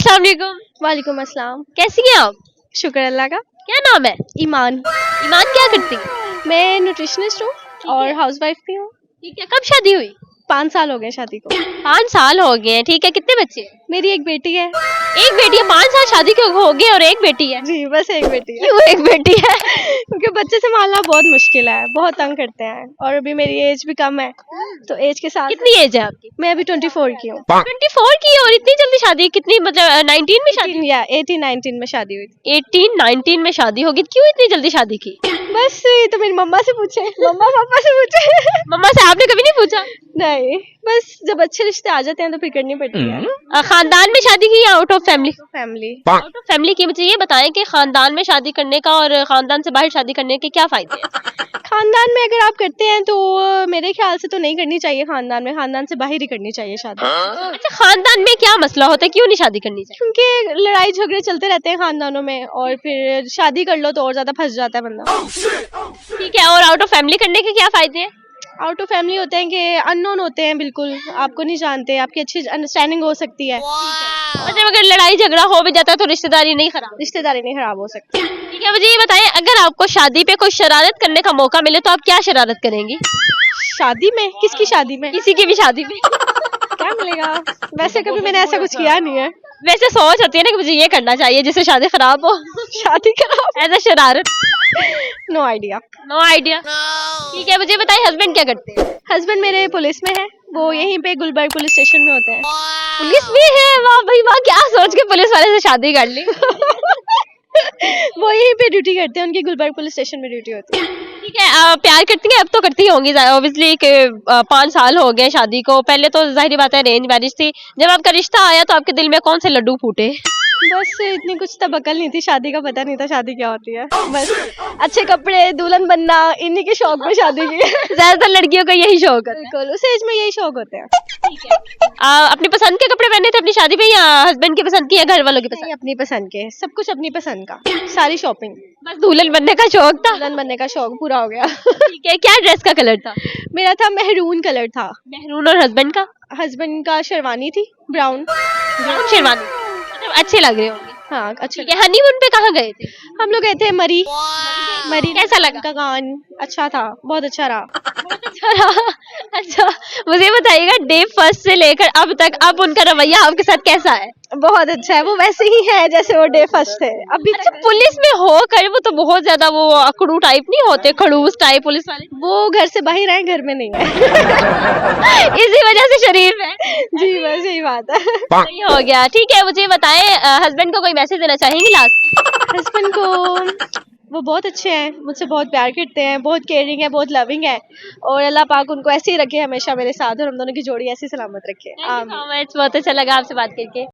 अस्सलाम वालेकुम। वालेकुम अस्सलाम। कैसी हैं आप? शुक्र अल्लाह का। क्या नाम है? ईमान। ईमान क्या करती है? मैं न्यूट्रिशनिस्ट हूँ और हाउसवाइफ भी हूँ। ठीक है, कब शादी हुई? 5 साल हो गए शादी को। 5 साल हो गए हैं। ठीक है, कितने बच्चे हैं? मेरी एक बेटी है। एक बेटी है। 5 साल शादी के हो गए और एक बेटी है? जी बस एक बेटी है। क्यों एक बेटी है? क्योंकि बच्चे संभालना बहुत मुश्किल है, बहुत तंग करते हैं और अभी मेरी एज भी कम है, तो एज के साथ। कितनी एज है आपकी? मैं अभी 24 की हूँ। 24 की है और इतनी जल्दी शादी? कितनी मतलब 19 में शादी? या 18-19 में शादी हुई थी। 18-19 में शादी होगी। क्यों इतनी जल्दी शादी की? बस ये तो मेरी मम्मा से पूछे, मम्मा पापा से पूछे। मम्मा से आपने कभी नहीं पूछा? नहीं, बस जब अच्छे रिश्ते आ जाते हैं तो फिर करनी पड़ती है। खानदान में शादी की या out of family? Family. Out of family की। मुझे ये बताएं कि खानदान में शादी करने का और खानदान से बाहर शादी करने के क्या फायदे हैं? खानदान में अगर आप करते हैं तो मेरे ख्याल से तो नहीं करनी चाहिए खानदान में, खानदान से बाहर ही करनी चाहिए शादी। अच्छा, खानदान में क्या मसला होता है, क्यों नहीं शादी करनी चाहिए? क्योंकि लड़ाई झगड़े चलते रहते हैं खानदानों में और फिर शादी कर लो तो और ज्यादा फंस जाता है बंदा। ठीक है, और आउट ऑफ फैमिली करने के क्या फायदे हैं? आउट ऑफ फैमिली होते हैं कि अननोन होते हैं, बिल्कुल आपको नहीं जानते, आपकी अच्छी अंडरस्टैंडिंग हो सकती है। मतलब अगर लड़ाई झगड़ा हो भी जाता है तो रिश्तेदारी नहीं खराब? रिश्तेदारी नहीं खराब हो सकती। ठीक है, मुझे ये बताएं, अगर आपको शादी पे कोई शरारत करने का मौका मिले तो आप क्या शरारत करेंगी? शादी में? किसकी शादी में? किसी की भी शादी में। क्या मिलेगा? वैसे कभी मैंने ऐसा कुछ किया नहीं है। वैसे सोच होती है ना कि मुझे ये करना चाहिए जिससे शादी खराब हो। शादी खराब? ऐसा शरारत? No idea. No idea. ठीक है, मुझे बताइए हस्बैंड क्या करते हैं? हस्बैंड मेरे पुलिस में है, वो यहीं पे गुलबर्ग पुलिस स्टेशन में होते हैं। पुलिस भी है? वाह भाई वाह, क्या सोच के पुलिस वाले से शादी कर ली। वो यहीं पे ड्यूटी करते हैं, उनकी गुलबर्ग पुलिस स्टेशन में ड्यूटी होती है। ठीक है, प्यार करती हैं? अब तो करती होंगी ऑब्वियसली कि 5 साल हो गए शादी को। पहले तो जाहिर बात है अरेंज मैरिज थी। जब आपका रिश्ता आया तो आपके दिल में कौन से लड्डू फूटे? बस इतनी कुछ तब अकल नहीं थी, शादी का पता नहीं था शादी क्या होती है। बस अच्छे कपड़े, दुल्हन बनना, इन्हीं के शौक में शादी की। ज्यादातर लड़कियों का यही शौक है। बिल्कुल, उस एज में यही शौक होते हैं। अपनी पसंद के कपड़े पहने थे अपनी शादी में या हस्बैंड की पसंद की या घर वालों की पसंद? अपनी पसंद के, सब कुछ अपनी पसंद का, सारी शॉपिंग। बस दुल्हन बनने का शौक था? दुल्हन बनने का शौक पूरा हो गया। ठीक है, क्या ड्रेस का कलर था? मेरा था मेहरून कलर था। मेहरून। और हस्बैंड का? हस्बैंड का शेरवानी थी, ब्राउन। ब्राउन शेरवानी। मतलब अच्छे लग रहे होंगे। हाँ अच्छा। ठीक है, हनीमून पे कहाँ गए थे? हम लोग गए थे मरी। मरी कैसा लगा? का गान अच्छा था, बहुत अच्छा रहा। अच्छा रहा। अच्छा, मुझे बताइएगा डे फर्स्ट से लेकर अब तक अब उनका रवैया आपके साथ कैसा है? बहुत अच्छा है, वो वैसे ही है जैसे वो डे फर्स्ट थे। अभी अच्छा, पुलिस में होकर वो तो बहुत ज्यादा वो अकड़ू टाइप नहीं होते, खड़ूस टाइप पुलिस वाले? वो घर से बाहर आए, घर में नहीं है। इसी वजह से शरीफ है। जी बस यही बात है। सही हो गया। ठीक है, मुझे बताएं हस्बैंड को कोई मैसेज देना चाहेंगी लास्ट? हस्बैंड को वो बहुत अच्छे हैं, मुझसे बहुत प्यार करते हैं, बहुत केयरिंग है, बहुत लविंग है और अल्लाह पाक उनको ऐसे ही रखे हमेशा मेरे साथ और हम दोनों की जोड़ी ऐसी सलामत रखे। बहुत अच्छा लगा आपसे बात करके।